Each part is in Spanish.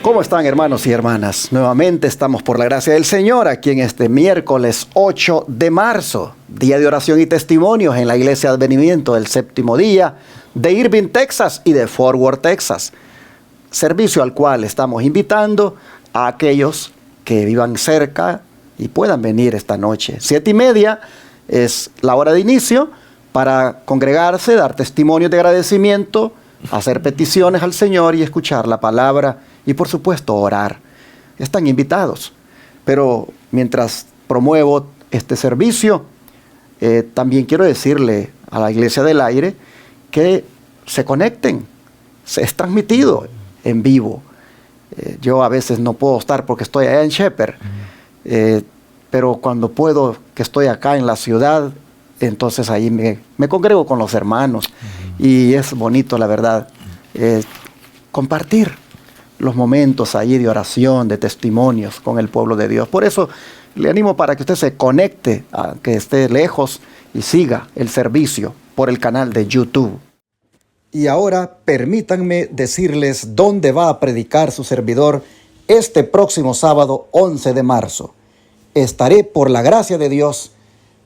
¿Cómo están, hermanos y hermanas? Nuevamente estamos por la gracia del Señor aquí en este miércoles 8 de marzo, día de oración y testimonios en la Iglesia Advenimiento del séptimo día de Irving, Texas y de Fort Worth, Texas. Servicio al cual estamos invitando a aquellos que vivan cerca y puedan venir esta noche. 7:30 es la hora de inicio para congregarse, dar testimonios de agradecimiento, hacer peticiones al Señor y escuchar la palabra y por supuesto orar. Están invitados. Pero mientras promuevo este servicio, también quiero decirle a la Iglesia del Aire que se conecten. Es transmitido en vivo. Yo a veces no puedo estar porque estoy allá en Shepherd, pero cuando puedo, que estoy acá en la ciudad, entonces ahí me congrego con los hermanos. Y es bonito, la verdad, compartir los momentos ahí de oración, de testimonios con el pueblo de Dios. Por eso le animo para que usted se conecte, a que esté lejos y siga el servicio por el canal de YouTube. Y ahora permítanme decirles dónde va a predicar su servidor este próximo sábado 11 de marzo. Estaré, por la gracia de Dios,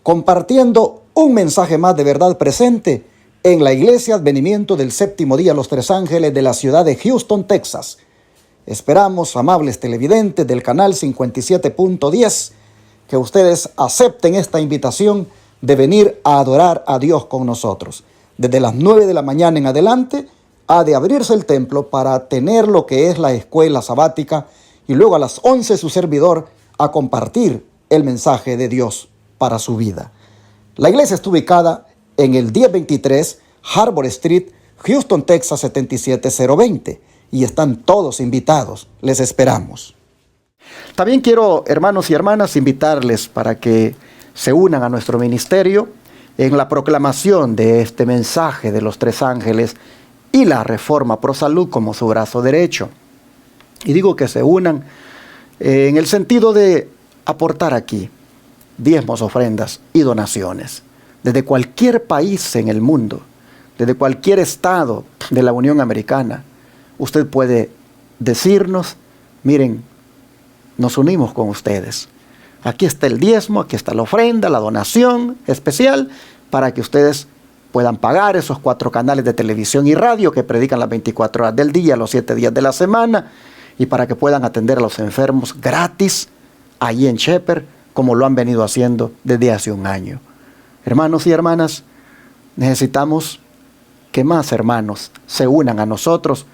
compartiendo un mensaje más de verdad presente en la Iglesia Advenimiento del Séptimo Día Los Tres Ángeles de la ciudad de Houston, Texas. Esperamos, amables televidentes del canal 57.10, que ustedes acepten esta invitación de venir a adorar a Dios con nosotros. Desde las 9 de la mañana en adelante ha de abrirse el templo para tener lo que es la escuela sabática y luego a las 11 su servidor a compartir el mensaje de Dios para su vida. La iglesia está ubicada en el 1023 Harbor Street, Houston, Texas 77020 y están todos invitados. Les esperamos. También quiero, hermanos y hermanas, invitarles para que se unan a nuestro ministerio en la proclamación de este mensaje de los tres ángeles y la Reforma Pro Salud como su brazo derecho. Y digo que se unan en el sentido de aportar aquí diezmos, ofrendas y donaciones. Desde cualquier país en el mundo, desde cualquier estado de la Unión Americana, usted puede decirnos, miren, nos unimos con ustedes. Aquí está el diezmo, aquí está la ofrenda, la donación especial para que ustedes puedan pagar esos 4 canales de televisión y radio que predican las 24 horas del día, los 7 días de la semana, y para que puedan atender a los enfermos gratis allí en Shepherd, como lo han venido haciendo desde hace un año. Hermanos y hermanas, necesitamos que más hermanos se unan a nosotros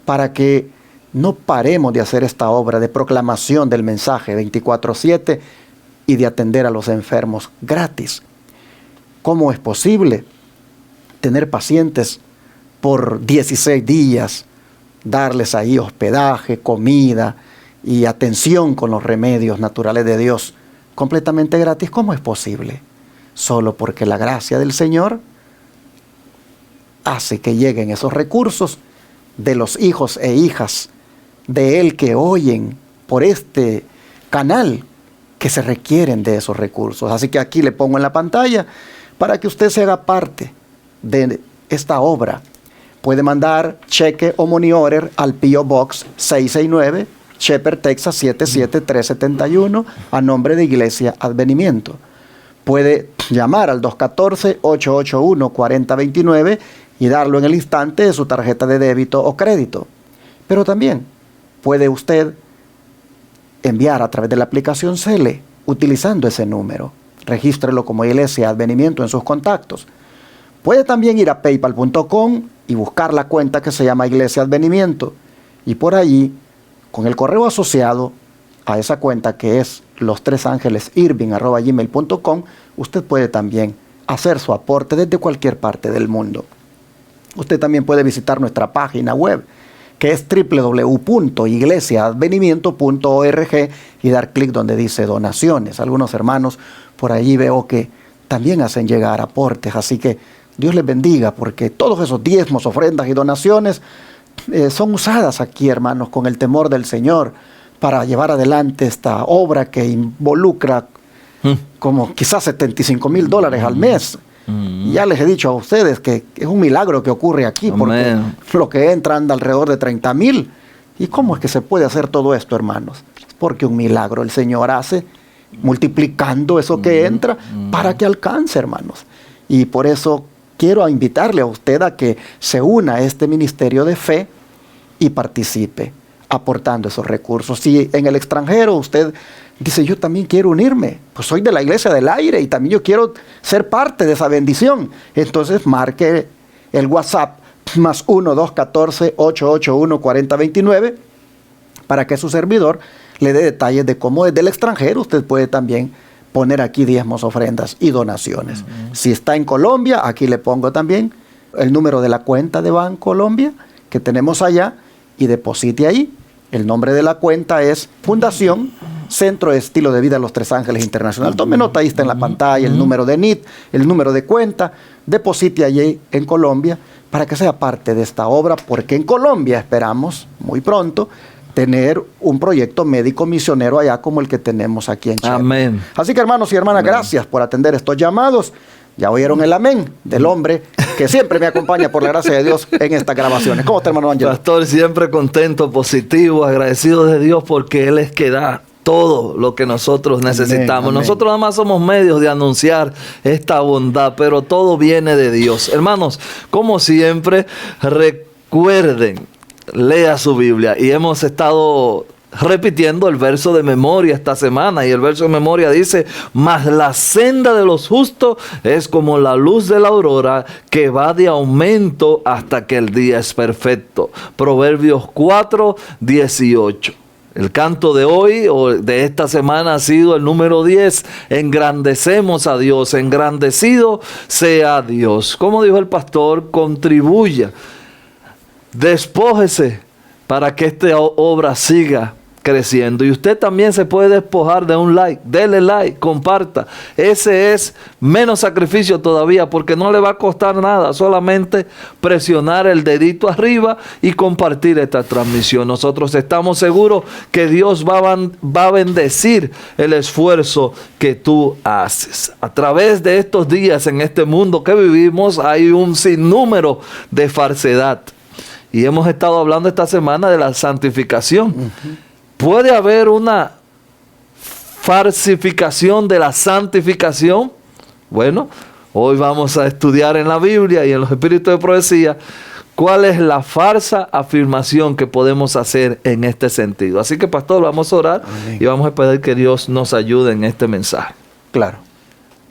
para que no paremos de hacer esta obra de proclamación del mensaje 24/7 y de atender a los enfermos gratis. ¿Cómo es posible tener pacientes por 16 días, darles ahí hospedaje, comida y atención con los remedios naturales de Dios completamente gratis? ¿Cómo es posible? Solo porque la gracia del Señor hace que lleguen esos recursos de los hijos e hijas de Él que oyen por este canal, que se requieren de esos recursos. Así que aquí le pongo en la pantalla para que usted se haga parte de esta obra. Puede mandar cheque o money order al P.O. Box 669, Shepherd, Texas 77371, a nombre de Iglesia Advenimiento. Puede llamar al 214-881-4029 y darlo en el instante de su tarjeta de débito o crédito. Pero también puede usted enviar a través de la aplicación Cele, utilizando ese número. Regístrelo como Iglesia Advenimiento en sus contactos. Puede también ir a paypal.com y buscar la cuenta que se llama Iglesia Advenimiento. Y por allí, con el correo asociado a esa cuenta que es lostresangeleSirving@gmail.com, usted puede también hacer su aporte desde cualquier parte del mundo. Usted también puede visitar nuestra página web, que es www.iglesiaadvenimiento.org, y dar clic donde dice donaciones. Algunos hermanos por allí veo que también hacen llegar aportes, así que Dios les bendiga, porque todos esos diezmos, ofrendas y donaciones son usadas aquí, hermanos, con el temor del Señor, para llevar adelante esta obra que involucra como quizás $75,000 al mes. Ya les he dicho a ustedes que es un milagro que ocurre aquí, porque lo que entra anda alrededor de 30,000 ¿Y cómo es que se puede hacer todo esto, hermanos? Porque un milagro el Señor hace, multiplicando eso que entra para que alcance, hermanos. Y por eso quiero invitarle a usted a que se una a este ministerio de fe y participe aportando esos recursos. Si en el extranjero usted dice, yo también quiero unirme, pues soy de la Iglesia del Aire y también yo quiero ser parte de esa bendición, entonces marque el WhatsApp más 1-214-881-4029 para que su servidor le dé detalles de cómo desde el extranjero usted puede también poner aquí diezmos, ofrendas y donaciones. Si está en Colombia, aquí le pongo también el número de la cuenta de Bancolombia que tenemos allá y deposite ahí. El nombre de la cuenta es Fundación Centro de Estilo de Vida Los Tres Ángeles Internacional. Tome nota, ahí está en la pantalla el número de NIT, el número de cuenta. Deposite allí en Colombia para que sea parte de esta obra, porque en Colombia esperamos muy pronto tener un proyecto médico misionero allá como el que tenemos aquí en Chile. Amén. Así que, hermanos y hermanas, gracias por atender estos llamados. Ya oyeron el amén del hombre que siempre me acompaña por la gracia de Dios en estas grabaciones. ¿Cómo está, hermano Ángel? Pastor, siempre contento, positivo, agradecido de Dios porque Él es que da todo lo que nosotros necesitamos. Amén. Nosotros nada más somos medios de anunciar esta bondad, pero todo viene de Dios. Hermanos, como siempre, recuerden, lea su Biblia, y hemos estado repitiendo el verso de memoria esta semana, y el verso de memoria dice: mas la senda de los justos es como la luz de la aurora, que va de aumento hasta que el día es perfecto. Proverbios 4:18. El canto de hoy o de esta semana ha sido el número 10. Engrandecemos a Dios, engrandecido sea Dios. Como dijo el pastor, contribuya, despójese para que esta obra siga creciendo. Y usted también se puede despojar de un like. Dele like, comparta. Ese es menos sacrificio todavía, porque no le va a costar nada, solamente presionar el dedito arriba y compartir esta transmisión. Nosotros estamos seguros que Dios va a bendecir el esfuerzo que tú haces. A través de estos días en este mundo que vivimos hay un sinnúmero de falsedad. Y hemos estado hablando esta semana de la santificación. ¿Puede haber una falsificación de la santificación? Bueno, hoy vamos a estudiar en la Biblia y en los espíritus de profecía cuál es la falsa afirmación que podemos hacer en este sentido. Así que, pastor, vamos a orar. Amén. Y vamos a pedir que Dios nos ayude en este mensaje. Claro.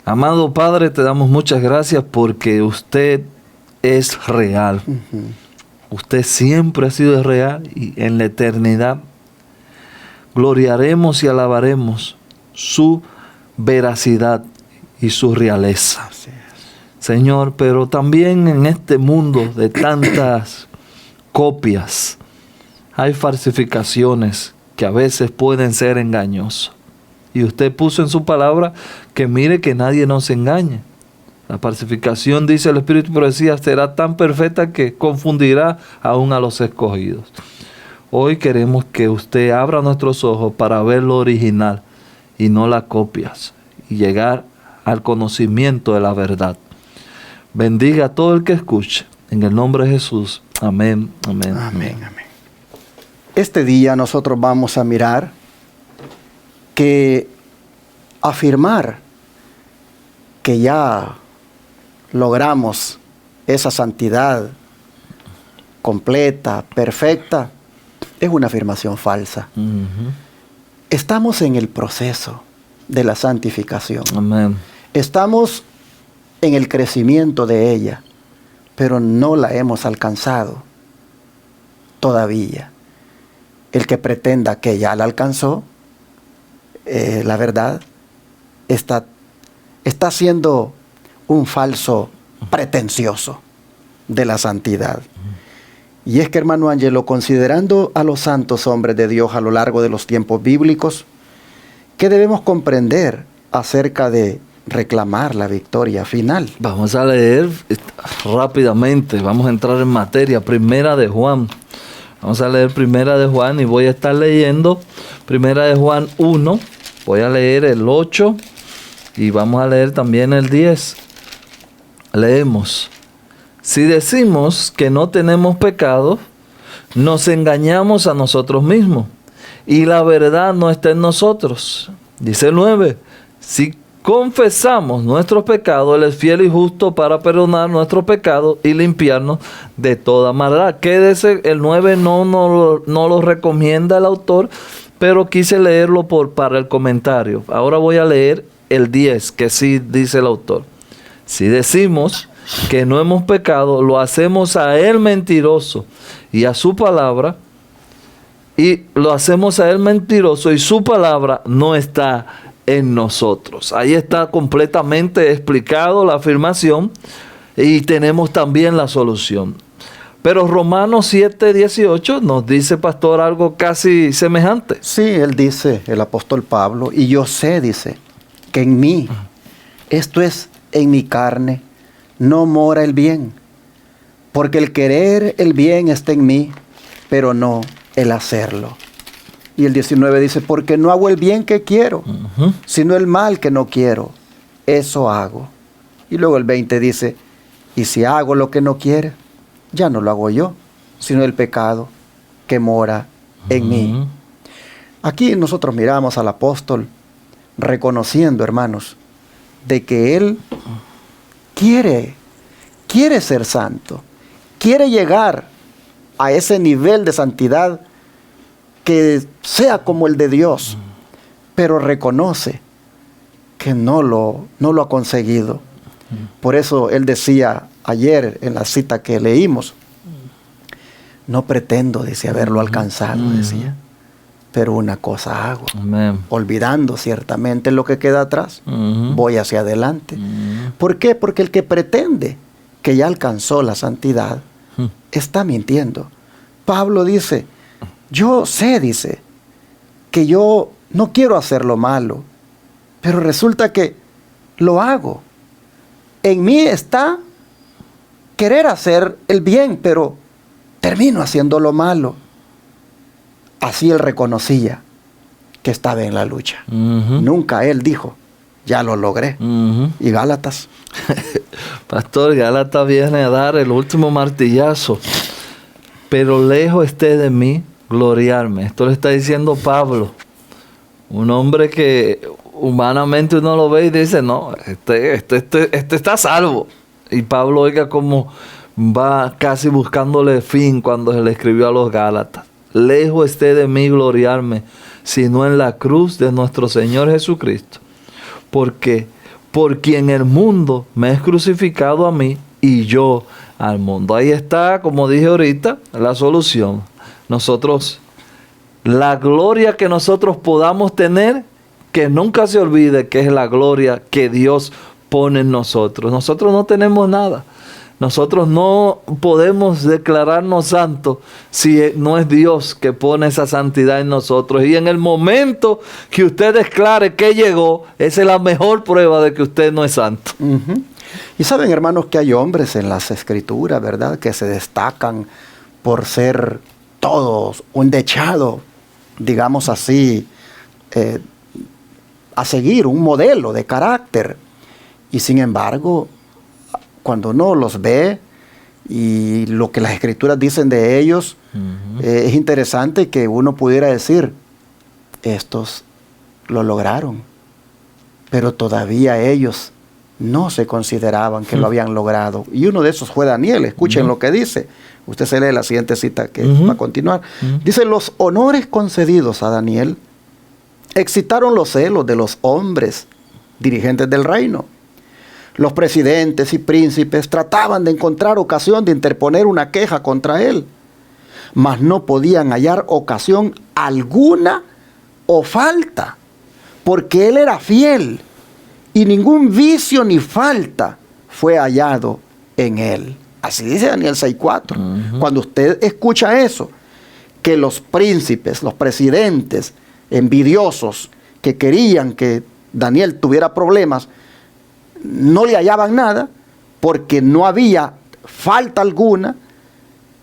Amado Padre, te damos muchas gracias porque usted es real. Usted siempre ha sido real, y en la eternidad gloriaremos y alabaremos su veracidad y su realeza. Señor, pero también en este mundo de tantas copias hay falsificaciones que a veces pueden ser engañosas. Y usted puso en su palabra que mire que nadie nos engañe. La falsificación, dice el Espíritu de Profecía, será tan perfecta que confundirá aún a los escogidos. Hoy queremos que usted abra nuestros ojos para ver lo original y no las copias, y llegar al conocimiento de la verdad. Bendiga a todo el que escuche. En el nombre de Jesús. Amén, amén, amén, amén. Este día nosotros vamos a mirar que afirmar que ya logramos esa santidad completa, perfecta, es una afirmación falsa. Estamos en el proceso de la santificación. Amén. Estamos en el crecimiento de ella, pero no la hemos alcanzado todavía. El que pretenda que ya la alcanzó, la verdad, está siendo un falso pretencioso de la santidad. Y es que, hermano Ángelo, considerando a los santos hombres de Dios a lo largo de los tiempos bíblicos, ¿qué debemos comprender acerca de reclamar la victoria final? Vamos a leer rápidamente, vamos a entrar en materia. Primera de Juan. Vamos a leer Primera de Juan, y voy a estar leyendo Primera de Juan 1. Voy a leer el 8 y vamos a leer también el 10. Leemos: si decimos que no tenemos pecado, nos engañamos a nosotros mismos y la verdad no está en nosotros. Dice el 9, si confesamos nuestros pecados, Él es fiel y justo para perdonar nuestros pecados y limpiarnos de toda maldad. Quédese, el 9 no lo recomienda el autor, pero quise leerlo para el comentario. Ahora voy a leer el 10, que sí dice el autor. Si decimos que no hemos pecado, lo hacemos a Él mentiroso y a su palabra, y su palabra no está en nosotros. Ahí está completamente explicado la afirmación y tenemos también la solución. Pero Romanos 7:18 nos dice, pastor, algo casi semejante. Sí, él dice, el apóstol Pablo, y yo sé, dice, que en mí, esto es, en mi carne, no mora el bien. Porque el querer el bien está en mí, pero no el hacerlo. Y el 19 dice, porque no hago el bien que quiero, sino el mal que no quiero, eso hago. Y luego el 20 dice, y si hago lo que no quiere, ya no lo hago yo, sino el pecado que mora en mí. Aquí nosotros miramos al apóstol reconociendo, hermanos, de que él quiere ser santo, quiere llegar a ese nivel de santidad que sea como el de Dios, pero reconoce que no lo ha conseguido. Por eso él decía ayer en la cita que leímos, no pretendo, dice, haberlo alcanzado, decía, pero una cosa hago, Amén. Olvidando ciertamente lo que queda atrás, voy hacia adelante. ¿Por qué? Porque el que pretende que ya alcanzó la santidad, está mintiendo. Pablo dice, yo sé, dice, que yo no quiero hacer lo malo, pero resulta que lo hago. En mí está querer hacer el bien, pero termino haciendo lo malo. Así él reconocía que estaba en la lucha. Nunca él dijo, ya lo logré. ¿Y Gálatas? Pastor, Gálatas viene a dar el último martillazo. Pero lejos esté de mí gloriarme. Esto le está diciendo Pablo. Un hombre que humanamente uno lo ve y dice, no, este está salvo. Y Pablo, oiga cómo va casi buscándole fin cuando se le escribió a los Gálatas. Lejos esté de mí gloriarme, sino en la cruz de nuestro Señor Jesucristo. Porque por quien el mundo me es crucificado a mí y yo al mundo. Ahí está, como dije ahorita, la solución. Nosotros, la gloria que nosotros podamos tener, que nunca se olvide que es la gloria que Dios pone en nosotros. Nosotros no tenemos nada. Nosotros no podemos declararnos santos si no es Dios que pone esa santidad en nosotros. Y en el momento que usted declare que llegó, esa es la mejor prueba de que usted no es santo. Y saben, hermanos, que hay hombres en las escrituras, ¿verdad?, que se destacan por ser todos un dechado, digamos así, a seguir, un modelo de carácter. Y sin embargo, cuando uno los ve y lo que las escrituras dicen de ellos, es interesante que uno pudiera decir, estos lo lograron, pero todavía ellos no se consideraban que lo habían logrado. Y uno de esos fue Daniel. Escuchen lo que dice. Usted se lee la siguiente cita que va a continuar. Dice, los honores concedidos a Daniel excitaron los celos de los hombres dirigentes del reino. Los presidentes y príncipes trataban de encontrar ocasión de interponer una queja contra él, mas no podían hallar ocasión alguna o falta, porque él era fiel y ningún vicio ni falta fue hallado en él. Así dice Daniel 6:4. Cuando usted escucha eso, que los príncipes, los presidentes envidiosos que querían que Daniel tuviera problemas, no le hallaban nada porque no había falta alguna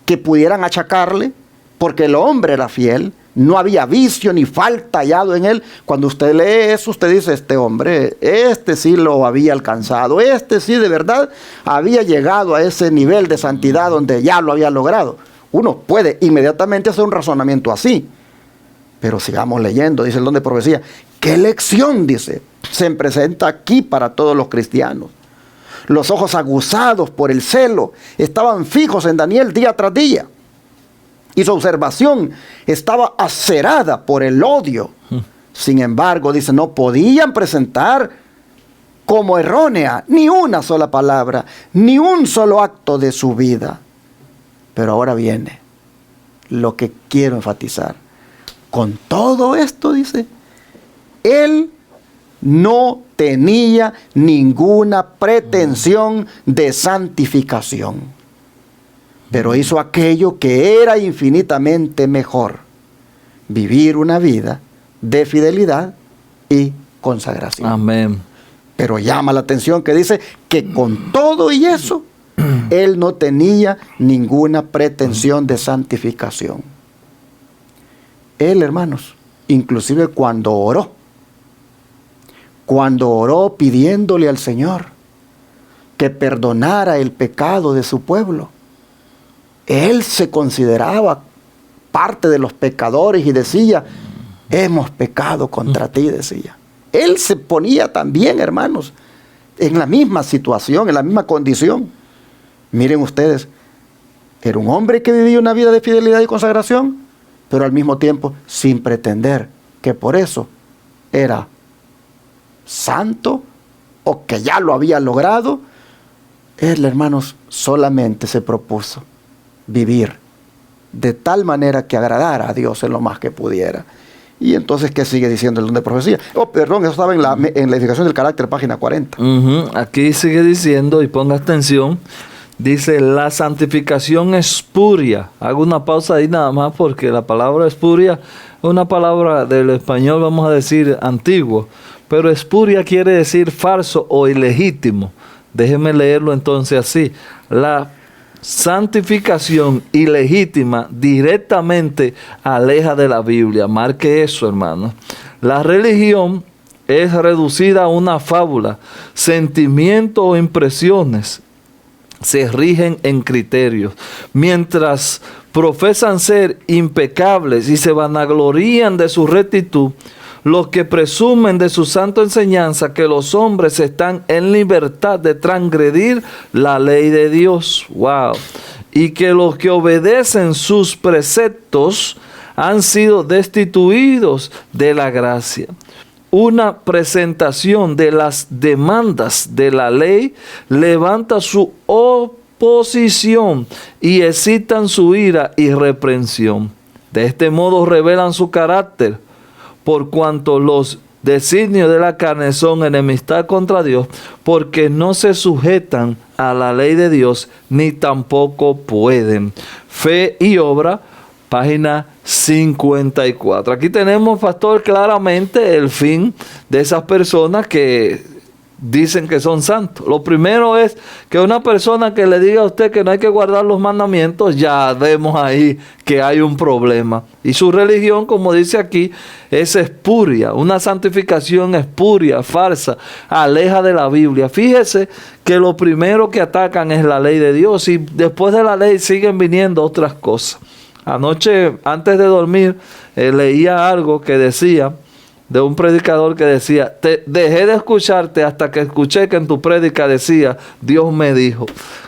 que pudieran achacarle, porque el hombre era fiel, no había vicio ni falta hallado en él. Cuando usted lee eso, usted dice, este hombre, este sí lo había alcanzado, este sí de verdad había llegado a ese nivel de santidad donde ya lo había logrado. Uno puede inmediatamente hacer un razonamiento así. Pero sigamos leyendo, dice el don de profecía. ¿Qué lección, dice, se presenta aquí para todos los cristianos? Los ojos aguzados por el celo estaban fijos en Daniel día tras día. Y su observación estaba acerada por el odio. Sin embargo, dice, no podían presentar como errónea ni una sola palabra, ni un solo acto de su vida. Pero ahora viene lo que quiero enfatizar. Con todo esto, dice, él no tenía ninguna pretensión de santificación, pero hizo aquello que era infinitamente mejor: vivir una vida de fidelidad y consagración. Amén. Pero llama la atención que dice que con todo y eso, él no tenía ninguna pretensión de santificación. Él, hermanos, inclusive cuando oró pidiéndole al Señor que perdonara el pecado de su pueblo, él se consideraba parte de los pecadores y decía: hemos pecado contra ti, decía. Él se ponía también, hermanos, en la misma situación, en la misma condición. Miren ustedes, era un hombre que vivía una vida de fidelidad y consagración, pero al mismo tiempo sin pretender que por eso era santo o que ya lo había logrado. Él, hermanos, solamente se propuso vivir de tal manera que agradara a Dios en lo más que pudiera. Y entonces, ¿qué sigue diciendo el don de profecía? Oh, perdón, eso estaba en la edificación del carácter, página 40. Aquí sigue diciendo, y ponga atención, dice: la santificación espuria. Hago una pausa ahí nada más porque la palabra espuria es una palabra del español, vamos a decir, antiguo. Pero espuria quiere decir falso o ilegítimo. Déjeme leerlo entonces así. La santificación ilegítima directamente aleja de la Biblia. Marque eso, hermano. La religión es reducida a una fábula. Sentimientos o impresiones se rigen en criterios. Mientras profesan ser impecables y se vanaglorían de su rectitud, los que presumen de su santa enseñanza que los hombres están en libertad de transgredir la ley de Dios. ¡Wow! Y que los que obedecen sus preceptos han sido destituidos de la gracia. Una presentación de las demandas de la ley levanta su oposición y excitan su ira y reprensión. De este modo revelan su carácter, por cuanto los designios de la carne son enemistad contra Dios, porque no se sujetan a la ley de Dios, ni tampoco pueden. Fe y obra, página 54. Aquí tenemos, pastor, claramente el fin de esas personas que dicen que son santos. Lo primero es que una persona que le diga a usted que no hay que guardar los mandamientos, ya vemos ahí que hay un problema. Y su religión, como dice aquí, es espuria, una santificación espuria, falsa, aleja de la Biblia. Fíjese que lo primero que atacan es la ley de Dios, y después de la ley siguen viniendo otras cosas. Anoche, antes de dormir, leía algo que decía, de un predicador que decía: dejé de escucharte hasta que escuché que en tu prédica decía, Dios me dijo.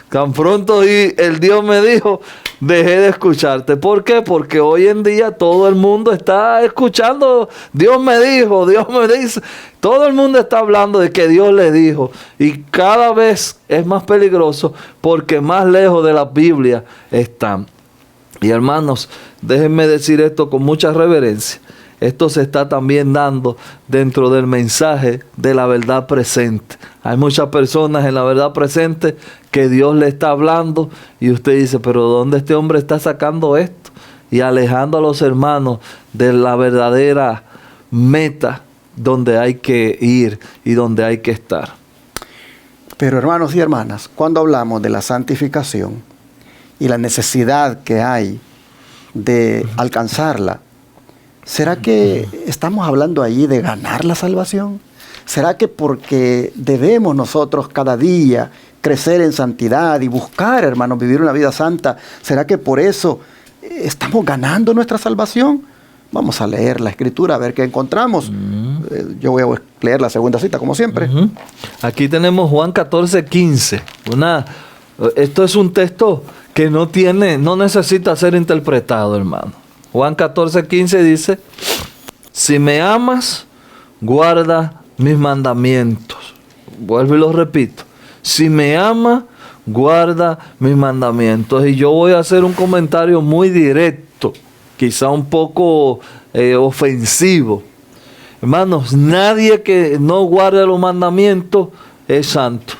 Tan pronto y el Dios me dijo, dejé de escucharte. ¿Por qué? Porque hoy en día todo el mundo está escuchando, Dios me dijo, Dios me dice. Todo el mundo está hablando de que Dios le dijo. Y cada vez es más peligroso porque más lejos de la Biblia están. Y hermanos, déjenme decir esto con mucha reverencia. Esto se está también dando dentro del mensaje de la verdad presente. Hay muchas personas en la verdad presente que Dios le está hablando y usted dice, pero ¿dónde este hombre está sacando esto? Y alejando a los hermanos de la verdadera meta donde hay que ir y donde hay que estar. Pero hermanos y hermanas, cuando hablamos de la santificación y la necesidad que hay de alcanzarla, ¿será que estamos hablando allí de ganar la salvación? ¿Será que porque debemos nosotros cada día crecer en santidad y buscar, hermanos, vivir una vida santa, será que por eso ¿estamos ganando nuestra salvación? Vamos a leer la Escritura a ver qué encontramos. Yo voy a leer la segunda cita, como siempre. Aquí tenemos Juan 14:15. Esto es un texto que no necesita ser interpretado, hermano. Juan 14:15 dice: si me amas, guarda mis mandamientos. Vuelvo y lo repito. Si me amas, guarda mis mandamientos. Y yo voy a hacer un comentario muy directo, quizá un poco ofensivo. Hermanos, nadie que no guarde los mandamientos es santo.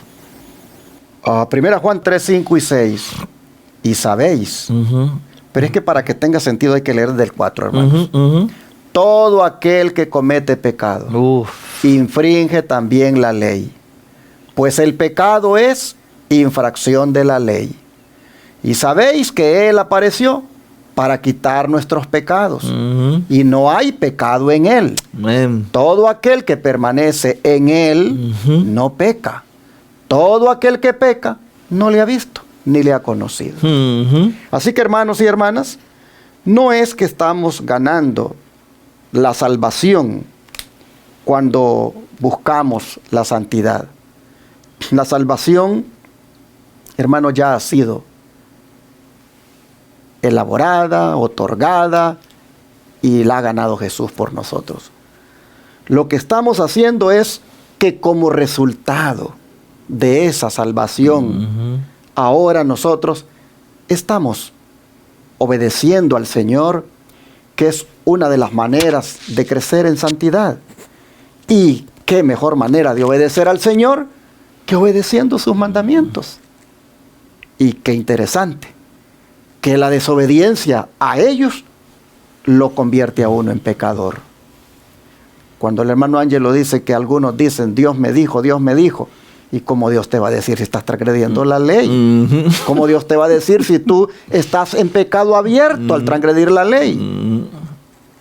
Primera Juan 3, 5 y 6. Y sabéis. Pero es que para que tenga sentido hay que leer del 4, hermanos. Todo aquel que comete pecado infringe también la ley. Pues el pecado es infracción de la ley. Y sabéis que Él apareció para quitar nuestros pecados. Y no hay pecado en Él. Todo aquel que permanece en Él no peca. Todo aquel que peca no le ha visto ni le ha conocido. Así que, hermanos y hermanas, no es que estamos ganando la salvación cuando buscamos la santidad. La salvación, hermanos, ya ha sido elaborada, otorgada, y la ha ganado Jesús por nosotros. Lo que estamos haciendo es que como resultado de esa salvación, ahora nosotros estamos obedeciendo al Señor, que es una de las maneras de crecer en santidad. Y qué mejor manera de obedecer al Señor que obedeciendo sus mandamientos. Y qué interesante, que la desobediencia a ellos lo convierte a uno en pecador. Cuando el hermano Ángelo dice que algunos dicen, Dios me dijo, ¿y cómo Dios te va a decir si estás transgrediendo la ley? ¿Cómo Dios te va a decir si tú estás en pecado abierto al transgredir la ley?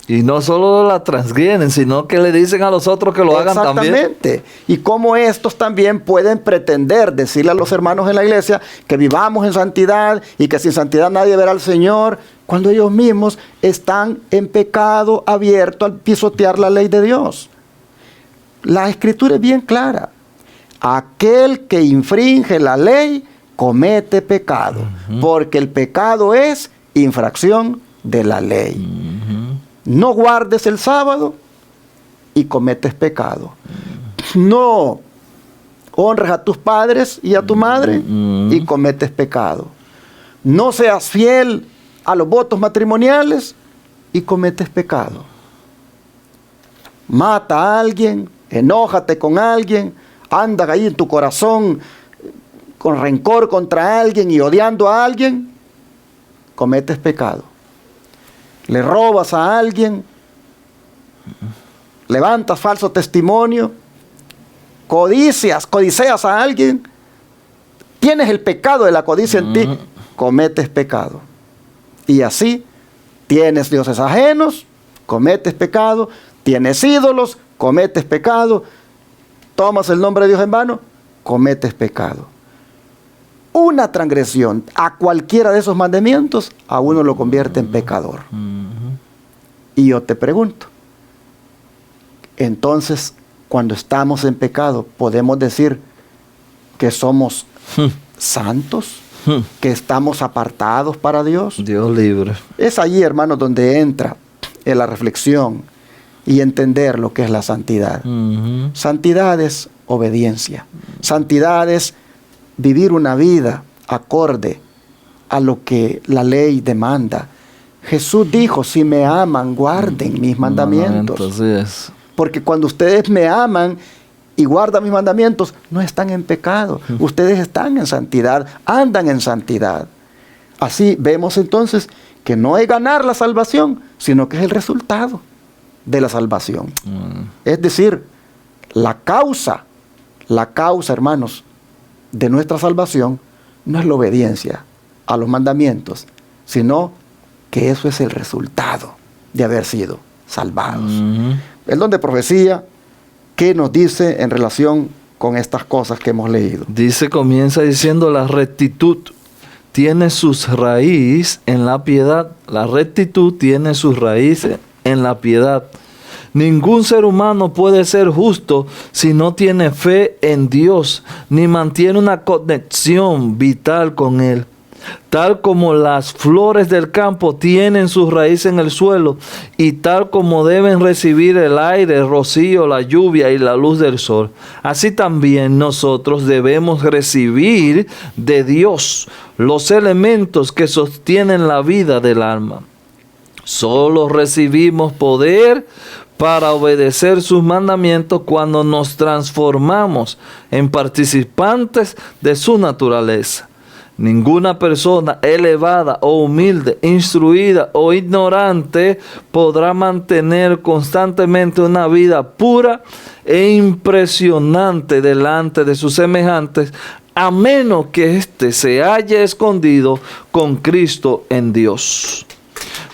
Y no solo la transgreden, sino que le dicen a los otros que lo hagan también. Exactamente. Y cómo estos también pueden pretender decirle a los hermanos en la iglesia que vivamos en santidad y que sin santidad nadie verá al Señor, cuando ellos mismos están en pecado abierto al pisotear la ley de Dios. La Escritura es bien clara. Aquel que infringe la ley comete pecado, porque el pecado es infracción de la ley. No guardes el sábado y cometes pecado. No honres a tus padres y a tu madre y cometes pecado. No seas fiel a los votos matrimoniales y cometes pecado. Mata a alguien, enójate con alguien, andas ahí en tu corazón con rencor contra alguien y odiando a alguien, cometes pecado. Le robas a alguien, levantas falso testimonio, codicias a alguien, tienes el pecado de la codicia en ti, cometes pecado. Y así tienes dioses ajenos, cometes pecado, tienes ídolos, cometes pecado, tomas el nombre de Dios en vano, cometes pecado. Una transgresión a cualquiera de esos mandamientos a uno lo convierte en pecador. Y yo te pregunto, entonces, cuando estamos en pecado, ¿podemos decir que somos santos? ¿Que estamos apartados para Dios? Dios libre. Es allí, hermanos, donde entra en la reflexión y entender lo que es la santidad. Santidad es obediencia. Santidad es vivir una vida acorde a lo que la ley demanda. Jesús dijo, si me aman, guarden mis mandamientos. Así es. Porque cuando ustedes me aman y guardan mis mandamientos, no están en pecado. Ustedes están en santidad, andan en santidad. Así vemos entonces que no es ganar la salvación, sino que es el resultado de la salvación. Es decir, la causa, hermanos, de nuestra salvación no es la obediencia a los mandamientos, sino que eso es el resultado de haber sido salvados. El don de profecía, ¿qué nos dice en relación con estas cosas que hemos leído? Comienza diciendo la rectitud tiene sus raíz en la piedad. La rectitud tiene sus raíces en la piedad. Ningún ser humano puede ser justo si no tiene fe en Dios, ni mantiene una conexión vital con Él. Tal como las flores del campo tienen sus raíces en el suelo, y tal como deben recibir el aire, el rocío, la lluvia y la luz del sol, así también nosotros debemos recibir de Dios los elementos que sostienen la vida del alma. Solo recibimos poder para obedecer sus mandamientos cuando nos transformamos en participantes de su naturaleza. Ninguna persona elevada o humilde, instruida o ignorante podrá mantener constantemente una vida pura e impresionante delante de sus semejantes, a menos que éste se haya escondido con Cristo en Dios.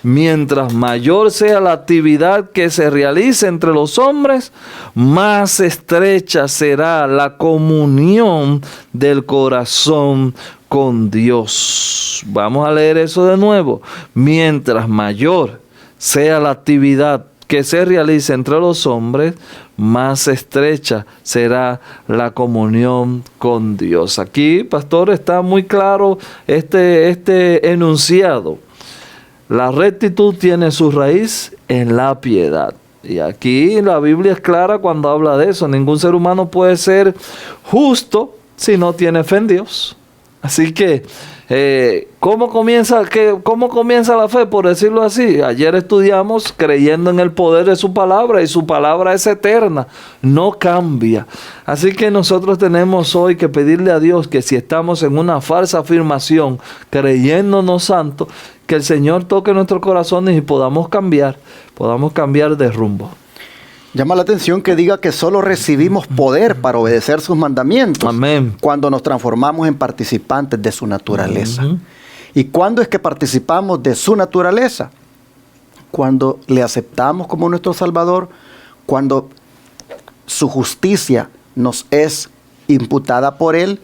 Mientras mayor sea la actividad que se realice entre los hombres, más estrecha será la comunión del corazón con Dios. Vamos a leer eso de nuevo. Mientras mayor sea la actividad que se realice entre los hombres, más estrecha será la comunión con Dios. Aquí, pastor, está muy claro este enunciado. La rectitud tiene su raíz en la piedad. Y aquí la Biblia es clara cuando habla de eso. Ningún ser humano puede ser justo si no tiene fe en Dios. Así que, ¿cómo comienza la fe? Por decirlo así, ayer estudiamos creyendo en el poder de su palabra, y su palabra es eterna, no cambia. Así que nosotros tenemos hoy que pedirle a Dios que si estamos en una falsa afirmación, creyéndonos santos, que el Señor toque nuestros corazones y podamos cambiar de rumbo. Llama la atención que diga que solo recibimos poder para obedecer sus mandamientos. Amén. Cuando nos transformamos en participantes de su naturaleza. ¿Y cuándo es que participamos de su naturaleza? Cuando le aceptamos como nuestro Salvador, cuando su justicia nos es imputada por Él,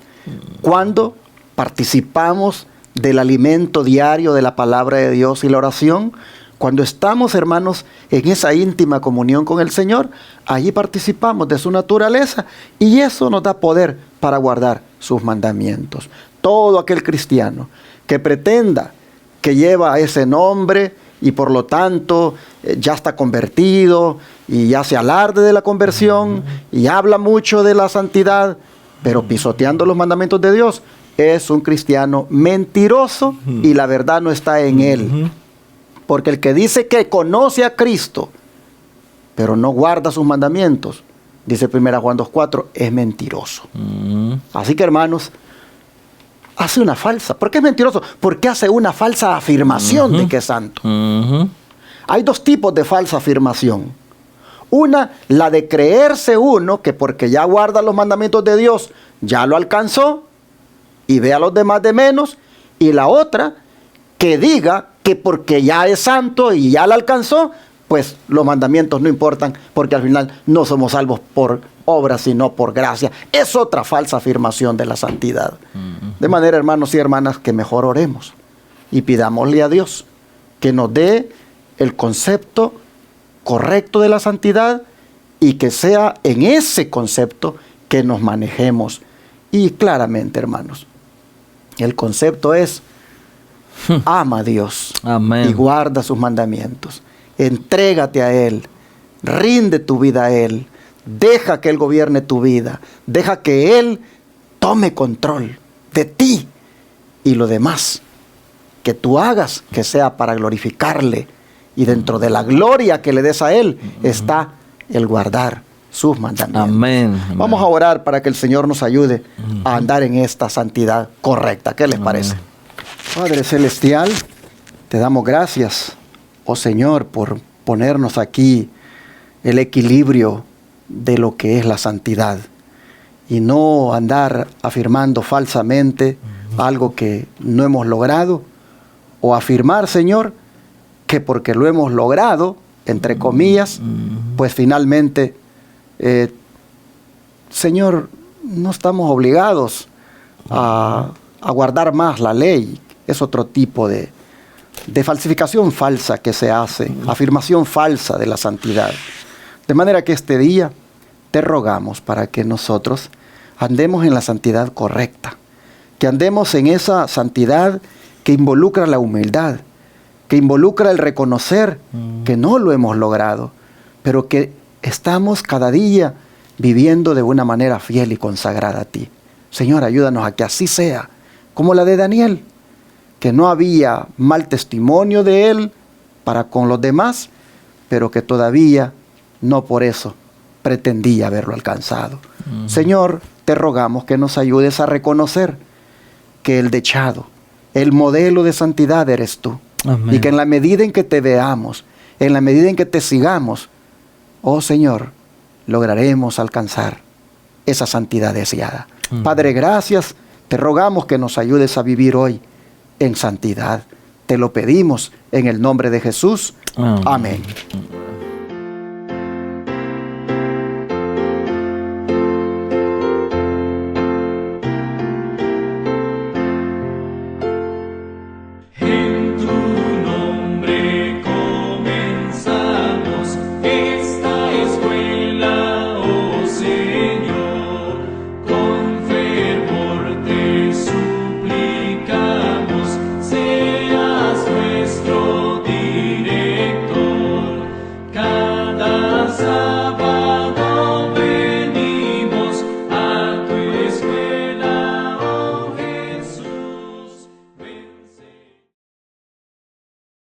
cuando participamos del alimento diario de la palabra de Dios y la oración. Cuando estamos, hermanos, en esa íntima comunión con el Señor, allí participamos de su naturaleza, y eso nos da poder para guardar sus mandamientos. Todo aquel cristiano que pretenda que lleva ese nombre y por lo tanto ya está convertido y ya se alarde de la conversión y habla mucho de la santidad, pero pisoteando los mandamientos de Dios, es un cristiano mentiroso y la verdad no está en él. Porque el que dice que conoce a Cristo, pero no guarda sus mandamientos, dice 1 Juan 2:4, es mentiroso. Así que, hermanos, hace una falsa. ¿Por qué es mentiroso? Porque hace una falsa afirmación de que es santo. Hay dos tipos de falsa afirmación. Una, la de creerse uno que porque ya guarda los mandamientos de Dios, ya lo alcanzó y ve a los demás de menos. Y la otra, que diga que porque ya es santo y ya la alcanzó, pues los mandamientos no importan, porque al final no somos salvos por obra, sino por gracia. Es otra falsa afirmación de la santidad. De manera, hermanos y hermanas, que mejor oremos y pidámosle a Dios que nos dé el concepto correcto de la santidad, y que sea en ese concepto que nos manejemos. Y claramente, hermanos, el concepto es: ama a Dios. Amén. Y guarda sus mandamientos. Entrégate a Él. Rinde tu vida a Él. Deja que Él gobierne tu vida. Deja que Él tome control de ti. Y lo demás que tú hagas, que sea para glorificarle. Y dentro de la gloria que le des a Él está el guardar sus mandamientos. Amén. Vamos a orar para que el Señor nos ayude a andar en esta santidad correcta. ¿Qué les parece? Padre Celestial, te damos gracias, oh Señor, por ponernos aquí el equilibrio de lo que es la santidad y no andar afirmando falsamente algo que no hemos logrado, o afirmar, Señor, que porque lo hemos logrado, entre comillas, pues finalmente, Señor, no estamos obligados a guardar más la ley, es otro tipo de falsificación falsa que se hace, afirmación falsa de la santidad. De manera que este día te rogamos para que nosotros andemos en la santidad correcta, que andemos en esa santidad que involucra la humildad, que involucra el reconocer que no lo hemos logrado, pero que estamos cada día viviendo de una manera fiel y consagrada a ti. Señor, ayúdanos a que así sea, como la de Daniel, que no había mal testimonio de él para con los demás, pero que todavía no por eso pretendía haberlo alcanzado. Señor, te rogamos que nos ayudes a reconocer que el dechado, el modelo de santidad eres tú. Amén. Y que en la medida en que te veamos, en la medida en que te sigamos, oh Señor, lograremos alcanzar esa santidad deseada. Padre, gracias. Te rogamos que nos ayudes a vivir hoy en santidad. Te lo pedimos en el nombre de Jesús. Amén.